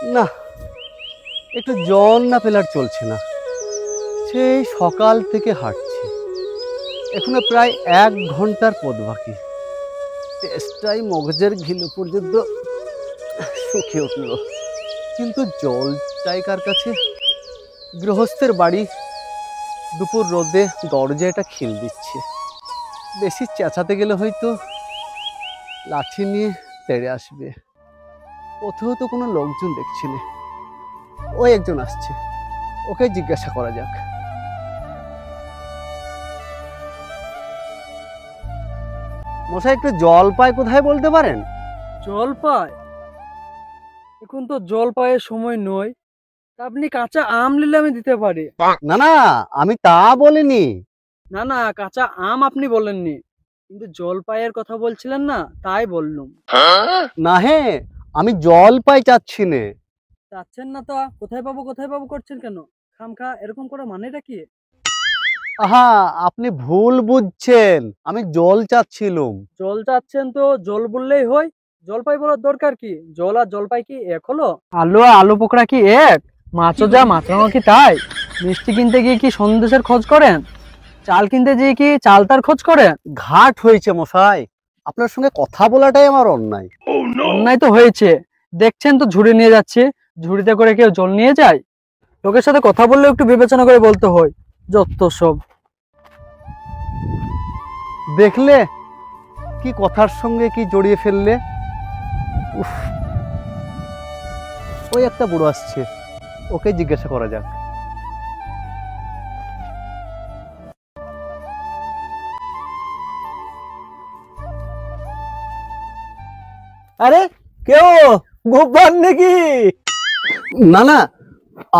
না, একটু জল না পেলে আর চলছে না। সেই সকাল থেকে হাঁটছি, এখনো প্রায় 1 ঘন্টার পথ বাকি। তেষ্টাই মগজের ঘিলু পর্যন্ত শুকিয়ে উঠল। কিন্তু জল চাই কার কাছে? গৃহস্থের বাড়ি, দুপুর রোদে দরজাটা খিল দিচ্ছে। বেশি চেঁচাতে গেলে হয়তো লাঠি নিয়ে তেড়ে আসবে। কোথাও তো কোনো লোকজন দেখছি না। ওই একজন আসছে, ওকে জিজ্ঞাসা করা যাক। মশাই, একটু জল পায় কোথায় বলতে পারেন? জল পায়? এখন তো জল পায়ের সময় নয়। তা আপনি কাঁচা আম নিলে আমি দিতে পারি। না না, আমি তা বলিনি। না না, কাঁচা আম আপনি বলেননি, কিন্তু জল পায়ের কথা বলছিলেন না, তাই বললুম। না হে, আমি জল পাই চাচ্ছি নে। চাচ্ছেন না তা কোথায় পাবো কোথায় পাবো করছেন কেন? খামখা এরকম করে মানেটা কি? আহা, আপনি ভুল বুঝছেন, আমি জল চাচ্ছিলুম। জল চাচ্ছেন তো জল বললেই হয়। জলপাই বলার দরকার কি? জল আর জলপাই কি এক হলো? আলু আর আলু পোকরা কি এক? মাছও যা মাছরাঙা কি তাই? মিষ্টি কিনতে গিয়ে কি সন্দেশের খোঁজ করেন? চাল কিনতে গিয়ে কি চালতার খোঁজ করেন? ঘাট হয়েছে মশাই, আপনার সঙ্গে কথা বলাটাই আমার অন্যায়। অন্যায় তো হয়েছে, দেখছেন তো ঝুড়ি নিয়ে যাচ্ছে। ঝুড়িতে করে কেউ জল নিয়ে যায়? লোকের সাথে কথা বললে একটু বিবেচনা করে বলতে হয়। যত সব। দেখলে কি কথার সঙ্গে কি জড়িয়ে ফেললে। উফ, ওই একটা বুড়ো আসছে, ওকে জিজ্ঞাসা করা যাক। আরে কেউ গোপাল নাকি? না না,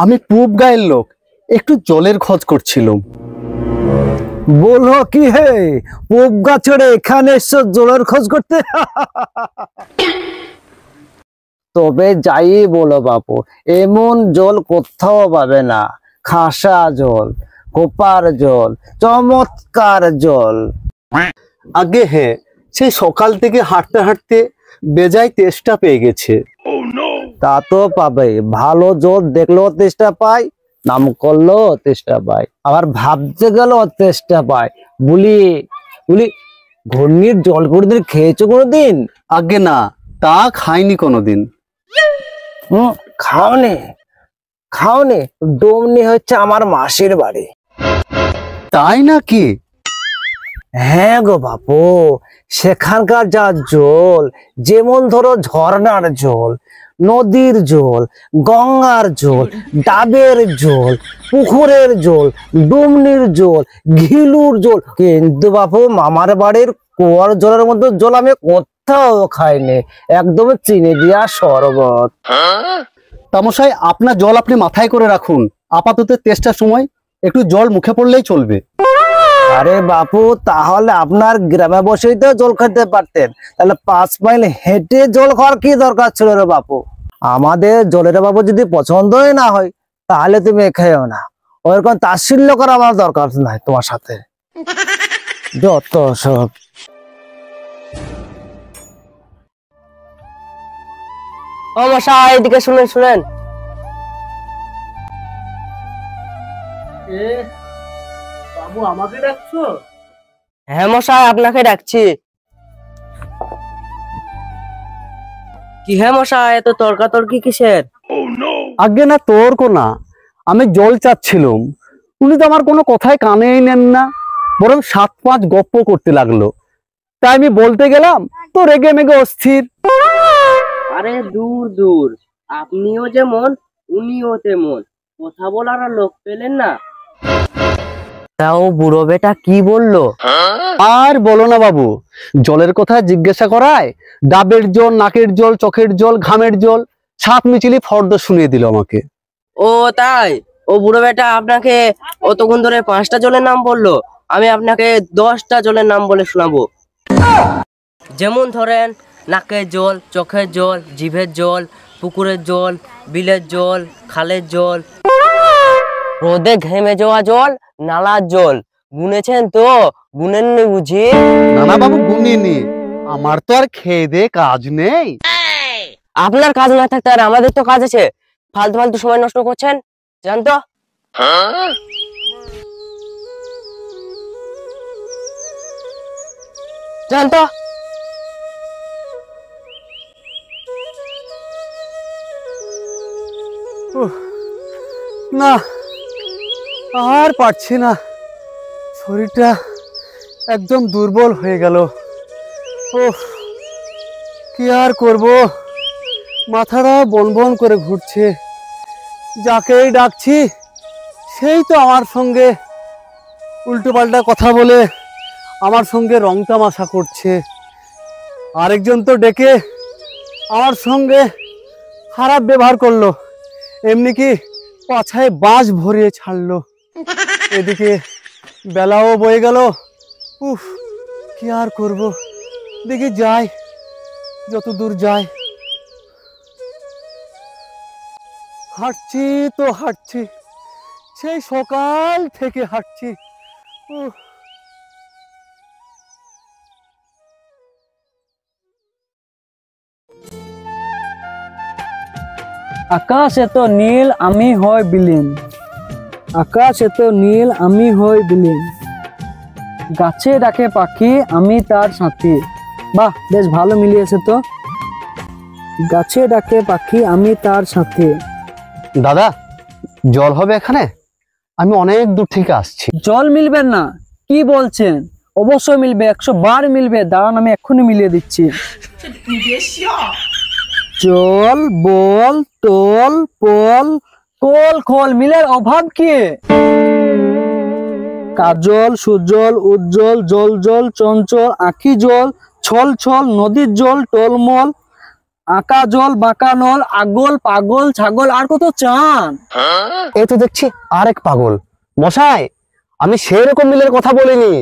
আমি পূব গায়ের লোক, একটু জলের খোঁজ করছিলাম। বলো কি হে, পোপ গাছড়ে এখানে এসছো জলের খোঁজ করতে? তবে যাই বলো বাপু, এমন জল কোথাও পাবে না। খাসা জল, কোপার জল, চমৎকার জল। আগে হ্যাঁ, সেই সকাল থেকে হাঁটতে হাঁটতে বেজায় তেষ্টা পেয়ে গেছে। তা তো পাবে, ভালো জল দেখলেও তেষ্টা পায়, নাম করলেও তেষ্টা পায়, আবার ভাবতে গেলেও তেষ্টা পায়। বলি বলি, ঘূর্ণির জল কোনোদিন খেয়েছো কোনোদিন? আগে না, তা খাইনি কোনোদিন। খাওনি? খাওনি? ডোমনি হচ্ছে আমার মাসির বাড়ি। তাই নাকি? হ্যাঁ গো বাপু, সেখানকার যা জল, যেমন ধরো ঝর্ণার জল, নদীর জল, গঙ্গার জল, ডাবের জল, পুকুরের জল, ডুমনির জল, ঘিলুর জল, কিন্তু বাপু মামার বাড়ির কুয়ার জলের মধ্যে জল আমি কোথাও খাইনি। একদম চিনি দিয়া শরবত। তামশাই, আপনার জল আপনি মাথায় করে রাখুন, আপাতত তেষ্টার সময় একটু জল মুখে পড়লেই চলবে। আরে বাপু, তাহলে আপনার গ্রামে বসেই তো জল খেতে পারতেন, তাহলে 5 মাইল হেঁটে জল খাওয়ার কি দরকার ছিল রে বাপু? আমাদের জলের বাবু যদি পছন্দই না হয়, তাহলে তুমি খেয়েও না। ওরকম তাচ্ছিল্য করা আমার দরকার নাই তোমার সাথে। যত সব। ও মশাই, এদিকে শুনেন শুনেন। বাবু, আমাকে ডাকছো? হ্যাঁ মশাই, আপনাকে ডাকছি। কি হ্যাঁ মশাই, এত তর্কাতর্কি কিসের? আগে না, তোর কোনা, আমি জল চাচ্ছিলাম। উনি তো আমার কোনো কথাই কানেই নেন না, বরং 7-5 গপ্প করতে লাগলো। তাই আমি বলতে গেলাম তো রেগে মেগে অস্থির। আরে দূর দূর, আপনিও যেমন উনিও তেমন, কথা বলার আর লোক পেলেন না। তাও বুড়ো বেটা কি বললো? আর বলো না বাবু, জলের কথা জিজ্ঞাসা করায় ডাবের জল, নাকের জল, চোখের জল, ঘামের জল, 7 মিচিলি ফর্দ শুনিয়ে দিল আমাকে। ও তাই? ও বুড়ো বেটা আপনাকে অতক্ষণ ধরে 5টা জলের নাম বললো, আমি আপনাকে 10টা জলের নাম বলে শোনাবো। যেমন ধরেন, নাকের জল, চোখের জল, জিভের জল, পুকুরের জল, বিলের জল, খালের জল, রোদে ঘেমে যাওয়া জল, নালার জল। গুনেছেন তো? গুনেননি বুঝি? নানা বাবু, গুনিনি, আমার তো আর খেয়ে দে কাজ নেই। আপনার কাজ না থাকতে আর আমাদের তো কাজ আছে, ফালতু ফালতু সময় নষ্ট করছেন, জানতো। জানতো। না, আর পারছি না, শরীরটা একদম দুর্বল হয়ে গেল। ওহ, কি আর করব, মাথাটা বন বন করে ঘুরছে। যাকেই ডাকছি সেই তো আমার সঙ্গে উল্টোপাল্টা কথা বলে আমার সঙ্গে রং তামাশা করছে। আরেকজন তো ডেকে আমার সঙ্গে খারাপ ব্যবহার করলো, এমনি কি পাছায় বাঁশ ভরিয়ে ছাড়লো। এদিকে বেলাও বয়ে গেল। উফ, কি আর করব, দেখি যাই, যত দূর যাই। হাঁটছি তো হাঁটছি, সেই সকাল থেকে হাঁটছি। উফ, আকাশ এত নীল আমি হই বিলীন, আকাশ এত নীল আমি হই বিলীন, গাছে ডাকে পাখি আমি তার সাথী। বাহ, বেশ ভালো মিলিয়েছে তো। গাছে ডাকে পাখি আমি তার সাথে। দাদা, জল হবে এখানে? আমি অনেক দূর থেকে আসছি। জল মিলবেন না? কি বলছেন? অবশ্যই মিলবে, 100 বার মিলবে। দাঁড়ান, আমি এক্ষুনি মিলিয়ে দিচ্ছি। জল, বল, তল, পল, কল, খল, মিলের অভাব কি? কাজল, সুজল, উজ্জ্বল, জল জল, চঞ্চল, আখি জল, ছল ছল, নদীর জল, টলমল, আঁকা জল, বাঁকা নল, আগল, পাগল, ছাগল, আর কত চান? এই তো দেখছি আরেক পাগল। মশাই, আমি সেই রকম মিলের কথা বলিনি।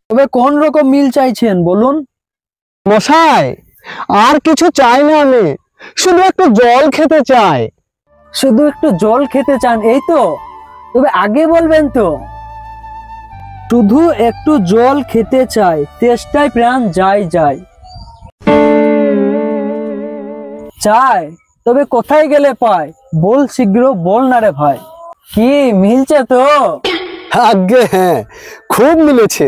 তবে কোন রকম মিল চাইছেন বলুন? মশাই, আর কিছু চাই না, আমি শুধু একটু জল খেতে চাই। শুধু একটু জল খেতে চান, এই তো? তবে আগে বলবেন তো। শুধু একটু জল খেতে চাই, তেষ্টায় প্রাণ যায় যায়। চাই, তবে কোথায় গেলে পাই? বল শীঘ্র, বল না রে ভাই। কি মিলছে তো? আগে হ্যাঁ, খুব মিলেছে,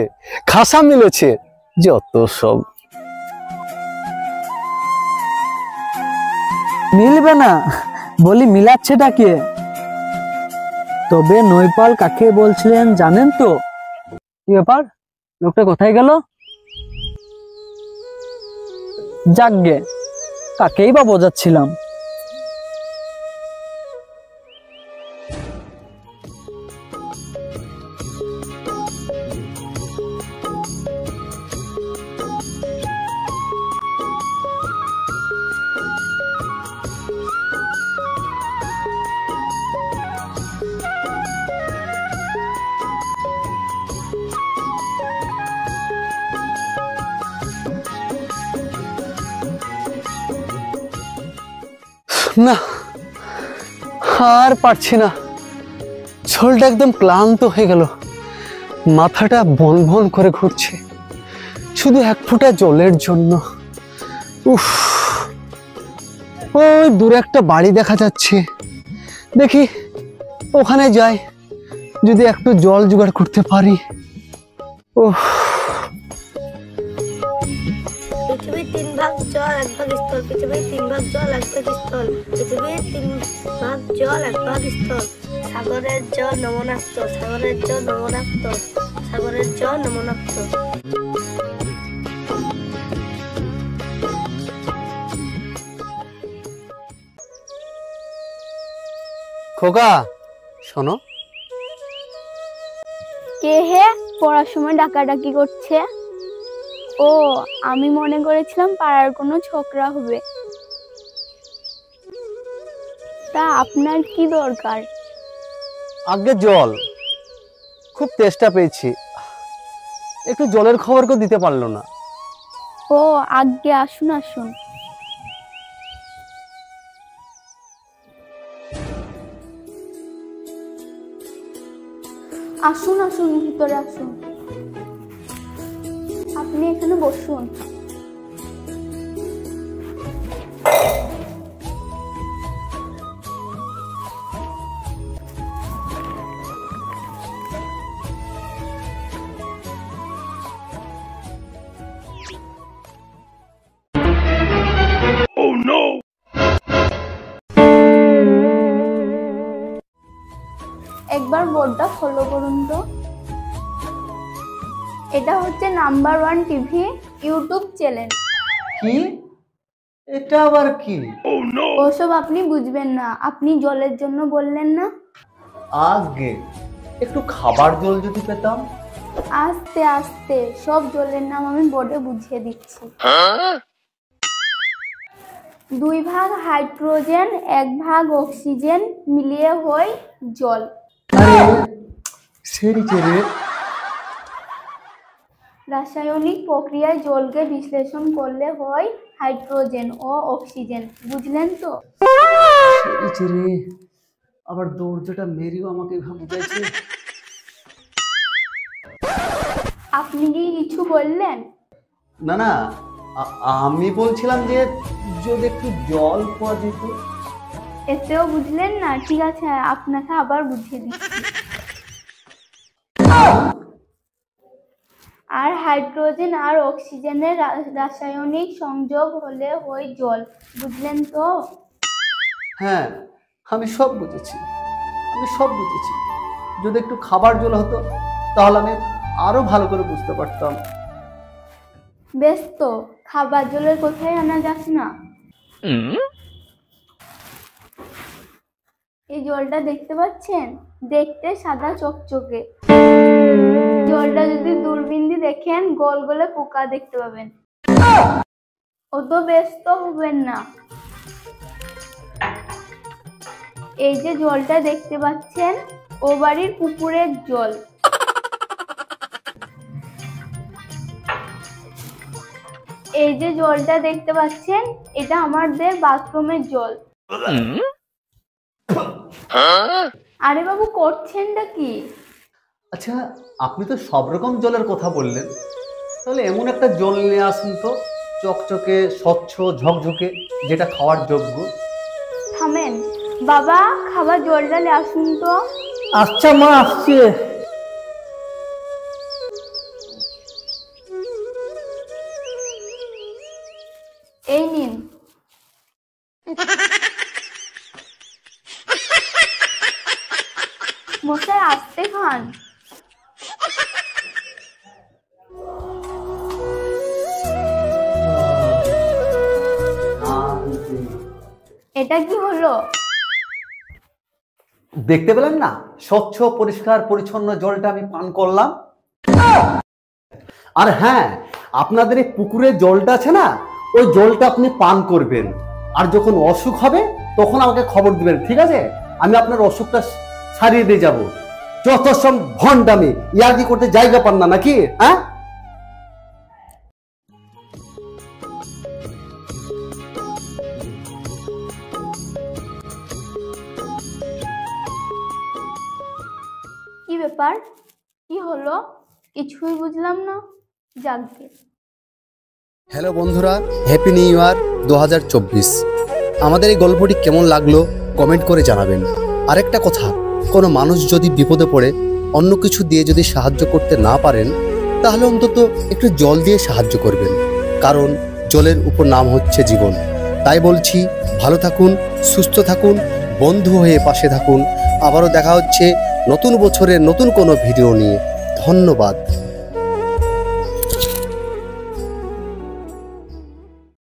খাসা মিলেছে, যত সব। মিলবে না? বলি মিলাচ্ছেটা কে? তবে নৈপাল কাকে বলছিলেন জানেন তো? কি ব্যাপার, লোকটা কোথায় গেল? যাকগে, কাকেই বা বোঝাচ্ছিলাম। না, আর পারছি না, শরীরটা একদম ক্লান্ত হয়ে গেল, মাথাটা বন বন করে ঘুরছে, শুধু এক ফোঁটা জলের জন্য। উফ, ওই দূরে একটা বাড়ি দেখা যাচ্ছে, দেখি ওখানে যাই, যদি একটু জল জোগাড় করতে পারি। উফ, পৃথিবীর 3 ভাগ জল 1 ভাগ স্থল, পৃথিবীর 3 ভাগ জল 1 ভাগ স্থল, পৃথিবীর 3 ভাগ জল 1 ভাগ স্থল, সাগরের জল লবণাক্ত, সাগরের জল লবণাক্ত, সাগরের জল লবণাক্ত। খোকা শোনো। কে হে পড়ার সময় ডাকাডাকি করছে? ও, আমি মনে করেছিলাম পাড়ার কোনো ছোকরা হবে। তা আপনার কি দরকার? আগে জল, খুব তেষ্টা পেয়েছি, একটু জলের খবর কেউ দিতে পারলো না। ও আজ্ঞে, আসুন আসুন। আসুন আসুন, ভিতরে আসুন। আপনি এখানে বসুন। একবার বোর্ডটা ফলো করুন তো। এটা হচ্ছে নাম্বার 1 টিভি ইউটিউব চ্যানেল। কি? এটা আবার কি? ওসব আপনি বুঝবেন না, আপনি জলের জন্য বললেন না। আগে একটু খাবার জল যদি পেতাম। আস্তে আস্তে সব জলের নাম আমি বোর্ডে বুঝিয়ে দিচ্ছি। 2 ভাগ হাইড্রোজেন 1 ভাগ অক্সিজেন মিলিয়ে হয় জল। আরে সেরি চেরে। রাসায়নিক প্রক্রিয়ায় জলকে বিশ্লেষণ করলে হয় হাইড্রোজেন ও অক্সিজেন। বুঝলেন তো? সেরি চেরে। আবার দৌড়টা মেরিও আমাকে বুঝাইছে। আপনি কি কিছু বললেন? না না, আমি বলছিলাম যে যদি একটু জল পাওয়া যেত। এতেও বুঝলেন না? ঠিক আছে, আপনাকে আবার বুঝিয়ে দিচ্ছি। আর হাইড্রোজেন আর অক্সিজেনের রাসায়নিক সংযোগ হলে হয় জল। বুঝলেন তো? হ্যাঁ, আমি সব বুঝেছি, যদি একটু খাবার জল হতো তাহলে আমি আরো ভালো করে বুঝতে পারতাম। বেশ, তো খাবার জলের কোথায় আনা যাক না। এই জলটা দেখতে পাচ্ছেন? দেখতে সাদা চকচকে। জলটা যদি দূরবীন দিয়ে দেখেন গোল গোলে পোকা দেখতে পাবেন। অত ব্যস্ত হবেন না। এই যে জলটা দেখতে পাচ্ছেন ও বাড়ির পুকুরের জল। এই যে জলটা দেখতে পাচ্ছেন এটা আমাদের বাথরুমের জল। আরে বাবু, করছেনটা কি? আচ্ছা, আপনি তো সব রকম জলের কথা বললেন, তাহলে এমন একটা জল নিয়ে আসুন তো, চকচকে স্বচ্ছ ঝকঝকে, যেটা খাওয়ার যোগ্য। থামেন বাবা, খাবার জলটা নিয়ে আসুন তো। আচ্ছা মা, আসছে। এই নিন। মশাই, আসতে খান। এটা কি হলো? দেখতে পেলেন না, স্বচ্ছ পরিষ্কার পরিচ্ছন্ন জলটা আমি পান করলাম। আর হ্যাঁ, আপনাদের এই পুকুরের জলটা আছে না, ওই জলটা আপনি পান করবেন। আর যখন অসুখ হবে তখন আমাকে খবর দিবেন, ঠিক আছে? আমি আপনার অসুখটা সারিয়ে দিয়ে যাব। যত সব ভণ্ডামি, ইয়ার্কি করতে জায়গা পান না নাকি? হ্যাঁ, কি ব্যাপার? কি হলো? কিছুই বুঝলাম না। যাকগে। হ্যালো বন্ধুরা, হ্যাপি নিউ ইয়ার 2024। আমাদের এই গল্পটি কেমন লাগলো কমেন্ট করে জানাবেন। আরেকটা কথা, কোনো মানুষ যদি বিপদে পড়ে অন্য কিছু দিয়ে যদি সাহায্য করতে না পারেন, তাহলে অন্তত একটু জল দিয়ে সাহায্য করবেন, কারণ জলের উপর নাম হচ্ছে জীবন। তাই বলছি, ভালো থাকুন, সুস্থ থাকুন, বন্ধু হয়ে পাশে থাকুন। আবারও দেখা হচ্ছে নতুন বছরের নতুন কোনো ভিডিও নিয়ে। ধন্যবাদ।